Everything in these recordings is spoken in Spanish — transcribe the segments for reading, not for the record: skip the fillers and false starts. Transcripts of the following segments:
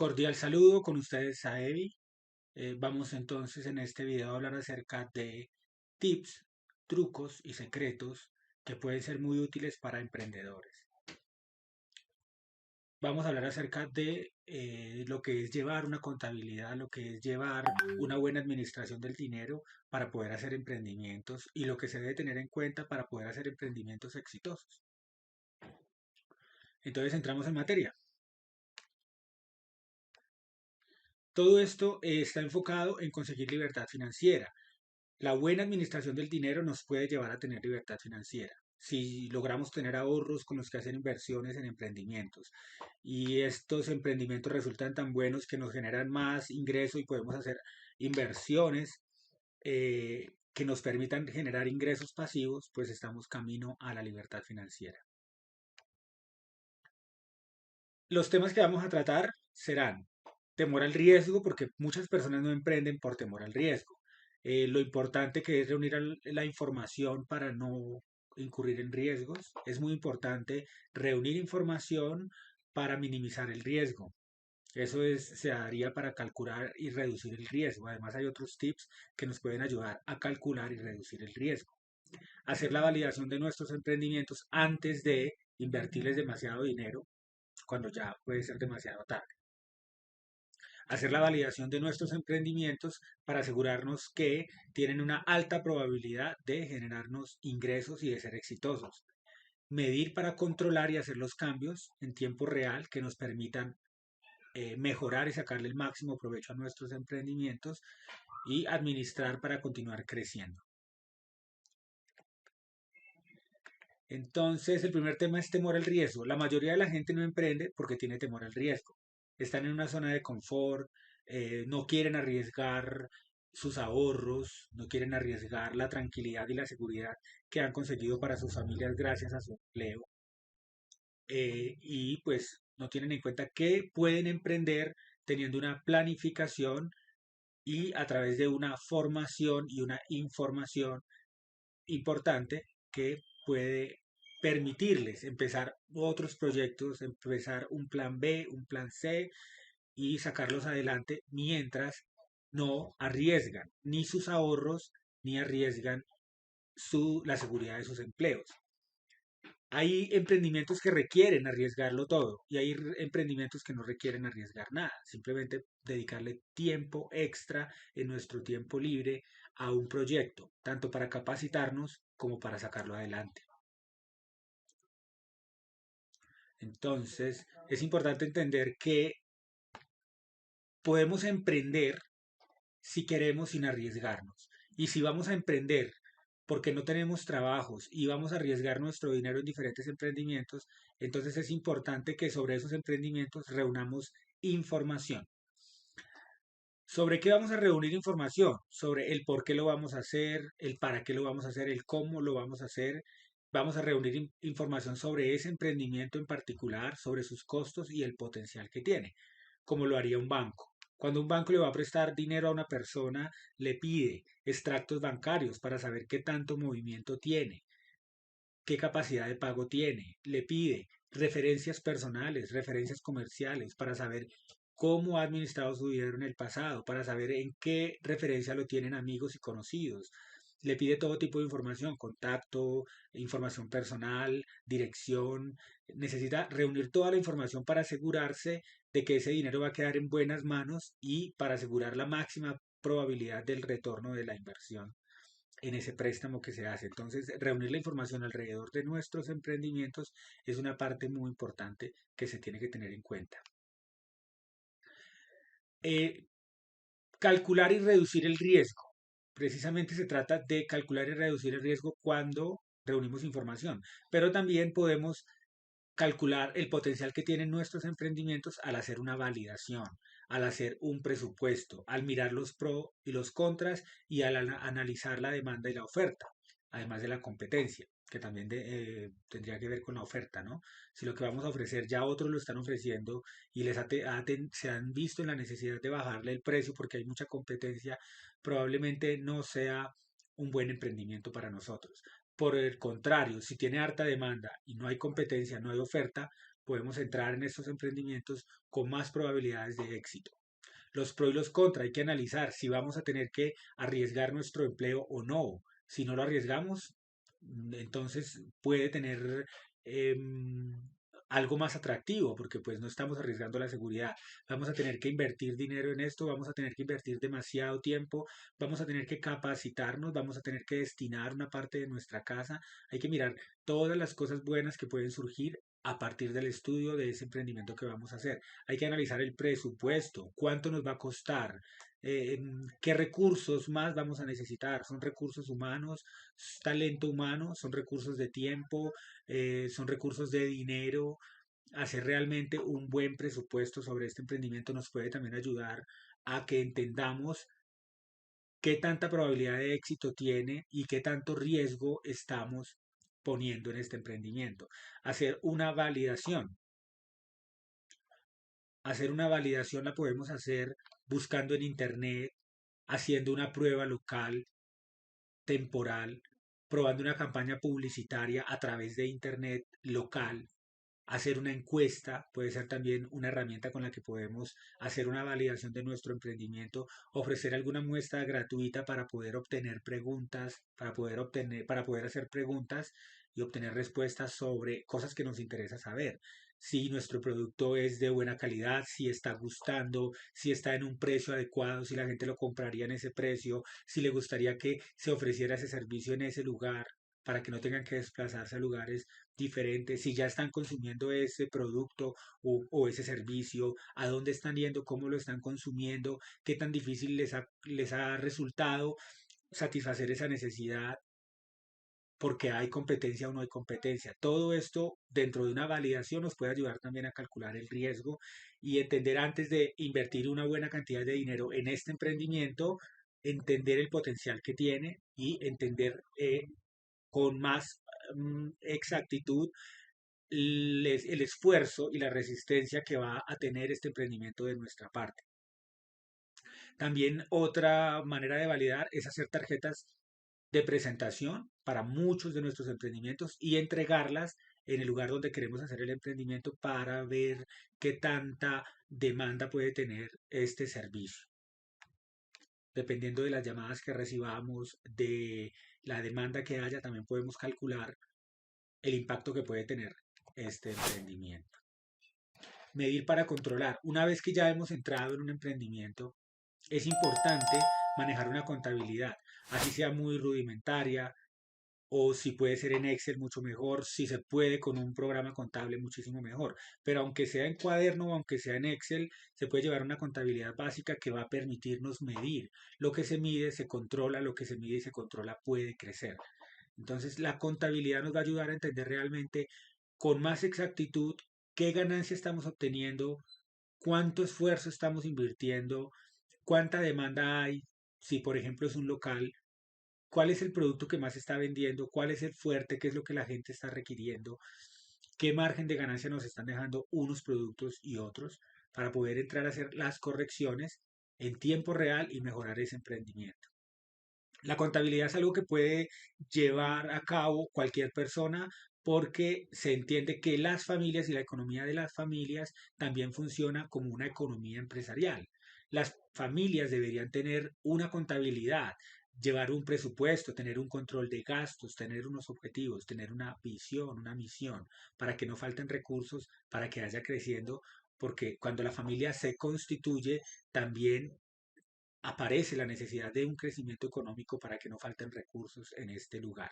Cordial saludo con ustedes, Saevi. Vamos entonces en este video a hablar acerca de tips, trucos y secretos que pueden ser muy útiles para emprendedores. Vamos a hablar acerca de lo que es llevar una contabilidad, lo que es llevar una buena administración del dinero para poder hacer emprendimientos y lo que se debe tener en cuenta para poder hacer emprendimientos exitosos. Entonces entramos en materia. Todo esto está enfocado en conseguir libertad financiera. La buena administración del dinero nos puede llevar a tener libertad financiera. Si logramos tener ahorros con los que hacer inversiones en emprendimientos y estos emprendimientos resultan tan buenos que nos generan más ingreso y podemos hacer inversiones que nos permitan generar ingresos pasivos, pues estamos camino a la libertad financiera. Los temas que vamos a tratar serán temor al riesgo, porque muchas personas no emprenden por temor al riesgo. Lo importante que es reunir la información para no incurrir en riesgos. Es muy importante reunir información para minimizar el riesgo. Se haría para calcular y reducir el riesgo. Además, hay otros tips que nos pueden ayudar a calcular y reducir el riesgo. Hacer la validación de nuestros emprendimientos antes de invertirles demasiado dinero cuando ya puede ser demasiado tarde. Hacer la validación de nuestros emprendimientos para asegurarnos que tienen una alta probabilidad de generarnos ingresos y de ser exitosos. Medir para controlar y hacer los cambios en tiempo real que nos permitan mejorar y sacarle el máximo provecho a nuestros emprendimientos y administrar para continuar creciendo. Entonces, el primer tema es temor al riesgo. La mayoría de la gente no emprende porque tiene temor al riesgo. Están en una zona de confort, no quieren arriesgar sus ahorros, no quieren arriesgar la tranquilidad y la seguridad que han conseguido para sus familias gracias a su empleo. Y pues no tienen en cuenta que pueden emprender teniendo una planificación y a través de una formación y una información importante que puede permitirles empezar otros proyectos, empezar un plan B, un plan C y sacarlos adelante mientras no arriesgan ni sus ahorros ni arriesgan la seguridad de sus empleos. Hay emprendimientos que requieren arriesgarlo todo y hay emprendimientos que no requieren arriesgar nada, simplemente dedicarle tiempo extra en nuestro tiempo libre a un proyecto, tanto para capacitarnos como para sacarlo adelante. Entonces, es importante entender que podemos emprender si queremos sin arriesgarnos. Y si vamos a emprender porque no tenemos trabajos y vamos a arriesgar nuestro dinero en diferentes emprendimientos, entonces es importante que sobre esos emprendimientos reunamos información. ¿Sobre qué vamos a reunir información? Sobre el por qué lo vamos a hacer, el para qué lo vamos a hacer, el cómo lo vamos a hacer. Vamos a reunir información sobre ese emprendimiento en particular, sobre sus costos y el potencial que tiene, como lo haría un banco. Cuando un banco le va a prestar dinero a una persona, le pide extractos bancarios para saber qué tanto movimiento tiene, qué capacidad de pago tiene, le pide referencias personales, referencias comerciales para saber cómo ha administrado su dinero en el pasado, para saber en qué referencia lo tienen amigos y conocidos. Le pide todo tipo de información, contacto, información personal, dirección. Necesita reunir toda la información para asegurarse de que ese dinero va a quedar en buenas manos y para asegurar la máxima probabilidad del retorno de la inversión en ese préstamo que se hace. Entonces, reunir la información alrededor de nuestros emprendimientos es una parte muy importante que se tiene que tener en cuenta. Eh, Calcular y reducir el riesgo. Precisamente se trata de calcular y reducir el riesgo cuando reunimos información, pero también podemos calcular el potencial que tienen nuestros emprendimientos al hacer una validación, al hacer un presupuesto, al mirar los pros y los contras y al analizar la demanda y la oferta, además de la competencia, que también tendría que ver con la oferta, ¿no? Si lo que vamos a ofrecer ya otros lo están ofreciendo y se han visto en la necesidad de bajarle el precio porque hay mucha competencia, probablemente no sea un buen emprendimiento para nosotros. Por el contrario, si tiene harta demanda y no hay competencia, no hay oferta, podemos entrar en estos emprendimientos con más probabilidades de éxito. Los pros y los contras, hay que analizar si vamos a tener que arriesgar nuestro empleo o no. Si no lo arriesgamos, entonces puede tener algo más atractivo, porque pues no estamos arriesgando la seguridad. Vamos a tener que invertir dinero en esto, vamos a tener que invertir demasiado tiempo, vamos a tener que capacitarnos, vamos a tener que destinar una parte de nuestra casa. Hay que mirar todas las cosas buenas que pueden surgir a partir del estudio de ese emprendimiento que vamos a hacer. Hay que analizar el presupuesto, cuánto nos va a costar, qué recursos más vamos a necesitar. Son recursos humanos, talento humano, son recursos de tiempo, son recursos de dinero. Hacer realmente un buen presupuesto sobre este emprendimiento nos puede también ayudar a que entendamos qué tanta probabilidad de éxito tiene y qué tanto riesgo estamos poniendo en este emprendimiento. Hacer una validación. Hacer una validación la podemos hacer buscando en internet, haciendo una prueba local, temporal, probando una campaña publicitaria a través de internet local. Hacer una encuesta puede ser también una herramienta con la que podemos hacer una validación de nuestro emprendimiento, ofrecer alguna muestra gratuita para poder obtener preguntas, para poder hacer preguntas y obtener respuestas sobre cosas que nos interesa saber. Si nuestro producto es de buena calidad, si está gustando, si está en un precio adecuado, si la gente lo compraría en ese precio, si le gustaría que se ofreciera ese servicio en ese lugar para que no tengan que desplazarse a lugares diferentes, si ya están consumiendo ese producto o ese servicio, a dónde están yendo, cómo lo están consumiendo, qué tan difícil les ha resultado satisfacer esa necesidad, porque hay competencia o no hay competencia. Todo esto dentro de una validación nos puede ayudar también a calcular el riesgo y entender antes de invertir una buena cantidad de dinero en este emprendimiento, entender el potencial que tiene y entender con más exactitud el esfuerzo y la resistencia que va a tener este emprendimiento de nuestra parte. También otra manera de validar es hacer tarjetas de presentación para muchos de nuestros emprendimientos y entregarlas en el lugar donde queremos hacer el emprendimiento para ver qué tanta demanda puede tener este servicio. Dependiendo de las llamadas que recibamos, de la demanda que haya, también podemos calcular el impacto que puede tener este emprendimiento. Medir para controlar. Una vez que ya hemos entrado en un emprendimiento, es importante manejar una contabilidad, así sea muy rudimentaria o si puede ser en Excel mucho mejor, si se puede con un programa contable muchísimo mejor. Pero aunque sea en cuaderno o aunque sea en Excel, se puede llevar una contabilidad básica que va a permitirnos medir. Lo que se mide se controla, lo que se mide y se controla puede crecer. Entonces la contabilidad nos va a ayudar a entender realmente con más exactitud qué ganancia estamos obteniendo, cuánto esfuerzo estamos invirtiendo, cuánta demanda hay, si por ejemplo es un local, cuál es el producto que más se está vendiendo, cuál es el fuerte, qué es lo que la gente está requiriendo, qué margen de ganancia nos están dejando unos productos y otros, para poder entrar a hacer las correcciones en tiempo real y mejorar ese emprendimiento. La contabilidad es algo que puede llevar a cabo cualquier persona porque se entiende que las familias y la economía de las familias también funciona como una economía empresarial. Las familias deberían tener una contabilidad, llevar un presupuesto, tener un control de gastos, tener unos objetivos, tener una visión, una misión, para que no falten recursos, para que haya creciendo, porque cuando la familia se constituye, también aparece la necesidad de un crecimiento económico para que no falten recursos en este lugar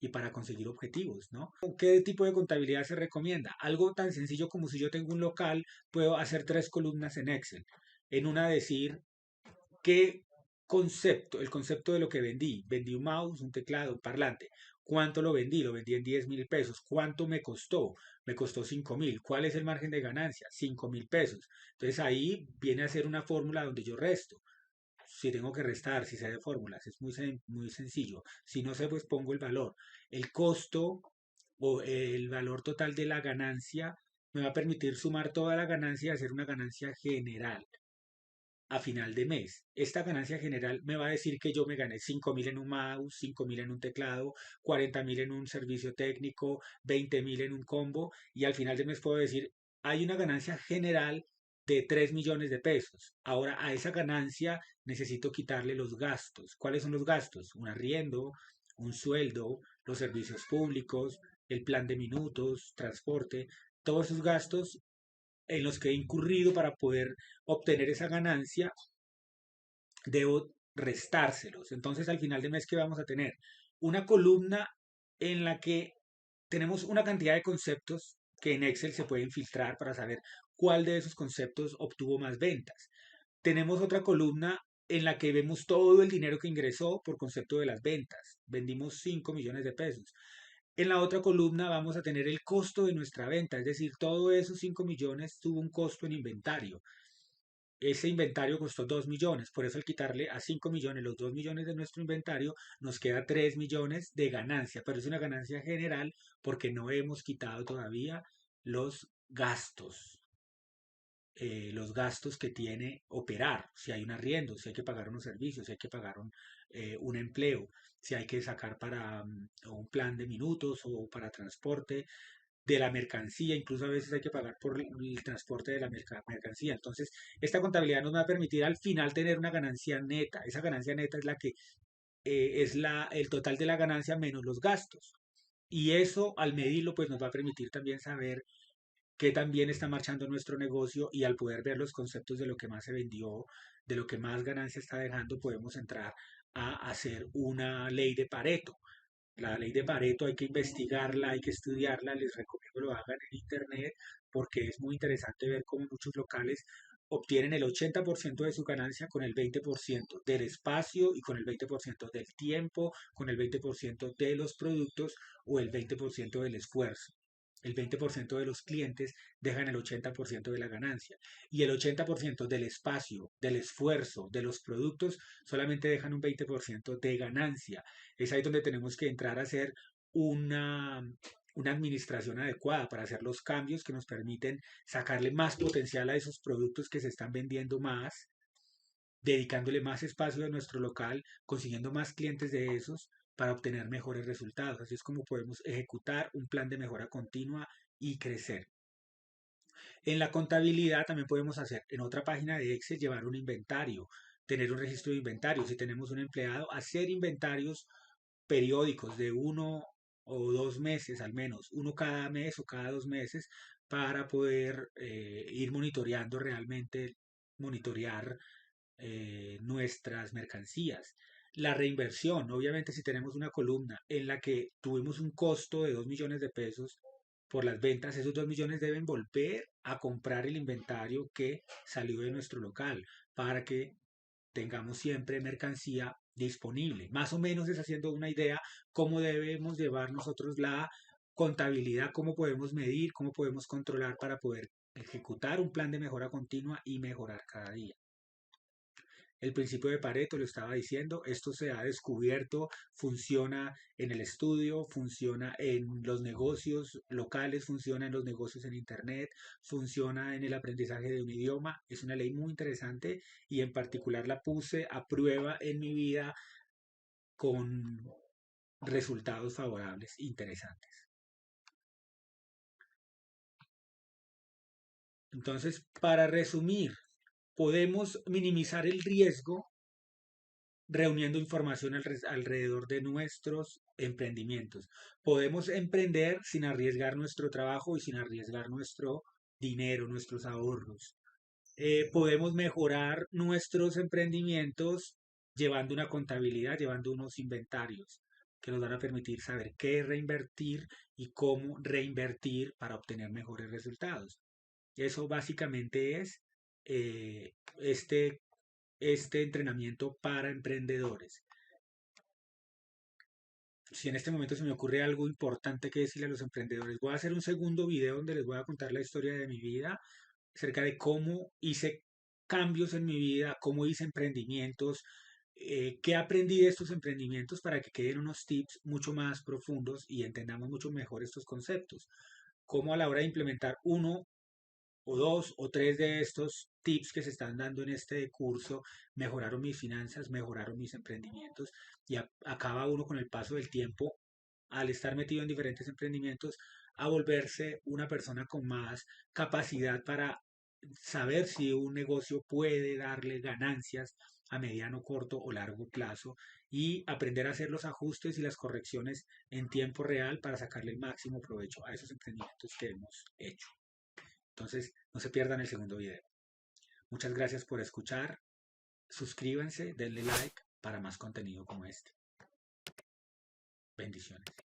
y para conseguir objetivos, ¿no? ¿Qué tipo de contabilidad se recomienda? Algo tan sencillo como si yo tengo un local, puedo hacer 3 columnas en Excel. En una decir qué concepto, el concepto de lo que vendí. Vendí un mouse, un teclado, un parlante. ¿Cuánto lo vendí? Lo vendí en 10.000 pesos. ¿Cuánto me costó? Me costó 5.000. ¿Cuál es el margen de ganancia? 5.000 pesos. Entonces ahí viene a ser una fórmula donde yo resto. Si tengo que restar, si sé de fórmulas, es muy sencillo. Si no sé, pues pongo el valor. El costo o el valor total de la ganancia me va a permitir sumar toda la ganancia y hacer una ganancia general. a final de mes. Esta ganancia general me va a decir que yo me gané 5.000 en un mouse, 5.000 en un teclado, 40.000 en un servicio técnico, 20.000 en un combo y al final del mes puedo decir, hay una ganancia general de 3 millones de pesos. Ahora a esa ganancia necesito quitarle los gastos. ¿Cuáles son los gastos? Un arriendo, un sueldo, los servicios públicos, el plan de minutos, transporte, todos esos gastos en los que he incurrido para poder obtener esa ganancia, debo restárselos. Entonces, al final de mes, ¿qué vamos a tener? Una columna en la que tenemos una cantidad de conceptos que en Excel se pueden filtrar para saber cuál de esos conceptos obtuvo más ventas. Tenemos otra columna en la que vemos todo el dinero que ingresó por concepto de las ventas. Vendimos 5 millones de pesos. En la otra columna vamos a tener el costo de nuestra venta, es decir, todo esos 5 millones tuvo un costo en inventario. Ese inventario costó 2 millones, por eso al quitarle a 5 millones los 2 millones de nuestro inventario, nos queda 3 millones de ganancia, pero es una ganancia general porque no hemos quitado todavía los los gastos que tiene operar, si hay un arriendo, si hay que pagar unos servicios, si hay que pagar un empleo, si hay que sacar para un plan de minutos o para transporte de la mercancía, incluso a veces hay que pagar por el transporte de la mercancía. Entonces, esta contabilidad nos va a permitir al final tener una ganancia neta. Esa ganancia neta es la que es el total de la ganancia menos los gastos. Y eso al medirlo, pues nos va a permitir también saber qué también está marchando nuestro negocio y al poder ver los conceptos de lo que más se vendió, de lo que más ganancia está dejando, podemos entrar a hacer una ley de Pareto. La ley de Pareto hay que investigarla, hay que estudiarla, les recomiendo lo hagan en internet porque es muy interesante ver cómo muchos locales obtienen el 80% de su ganancia con el 20% del espacio y con el 20% del tiempo, con el 20% de los productos o el 20% del esfuerzo. El 20% de los clientes dejan el 80% de la ganancia y el 80% del espacio, del esfuerzo, de los productos solamente dejan un 20% de ganancia. Es ahí donde tenemos que entrar a hacer una, una administración adecuada para hacer los cambios que nos permiten sacarle más potencial a esos productos que se están vendiendo más, dedicándole más espacio a nuestro local, consiguiendo más clientes de esos para obtener mejores resultados. Así es como podemos ejecutar un plan de mejora continua y crecer. En la contabilidad también podemos hacer en otra página de Excel llevar un inventario, tener un registro de inventario. Si tenemos un empleado, hacer inventarios periódicos de 1 o 2 meses al menos, uno cada mes o cada 2 meses, para poder ir monitoreando realmente, monitorear nuestras mercancías. La reinversión, obviamente si tenemos una columna en la que tuvimos un costo de 2 millones de pesos por las ventas, esos 2 millones deben volver a comprar el inventario que salió de nuestro local para que tengamos siempre mercancía disponible. Más o menos es haciendo una idea cómo debemos llevar nosotros la contabilidad, cómo podemos medir, cómo podemos controlar para poder ejecutar un plan de mejora continua y mejorar cada día. El principio de Pareto, lo estaba diciendo, esto se ha descubierto, funciona en el estudio, funciona en los negocios locales, funciona en los negocios en Internet, funciona en el aprendizaje de un idioma. Es una ley muy interesante y en particular la puse a prueba en mi vida con resultados favorables interesantes. Entonces, para resumir, podemos minimizar el riesgo reuniendo información alrededor de nuestros emprendimientos. Podemos emprender sin arriesgar nuestro trabajo y sin arriesgar nuestro dinero, nuestros ahorros. Podemos mejorar nuestros emprendimientos llevando una contabilidad, llevando unos inventarios que nos van a permitir saber qué reinvertir y cómo reinvertir para obtener mejores resultados. Eso básicamente es eh, este entrenamiento para emprendedores. Si en este momento se me ocurre algo importante que decirle a los emprendedores, voy a hacer un segundo video donde les voy a contar la historia de mi vida, acerca de cómo hice cambios en mi vida, cómo hice emprendimientos, qué aprendí de estos emprendimientos para que queden unos tips mucho más profundos y entendamos mucho mejor estos conceptos. Cómo a la hora de implementar uno o dos o tres de estos tips que se están dando en este curso mejoraron mis finanzas, mejoraron mis emprendimientos y acaba uno con el paso del tiempo, al estar metido en diferentes emprendimientos, a volverse una persona con más capacidad para saber si un negocio puede darle ganancias a mediano, corto o largo plazo y aprender a hacer los ajustes y las correcciones en tiempo real para sacarle el máximo provecho a esos emprendimientos que hemos hecho. Entonces, no se pierdan el segundo video. Muchas gracias por escuchar. Suscríbanse, denle like para más contenido como este. Bendiciones.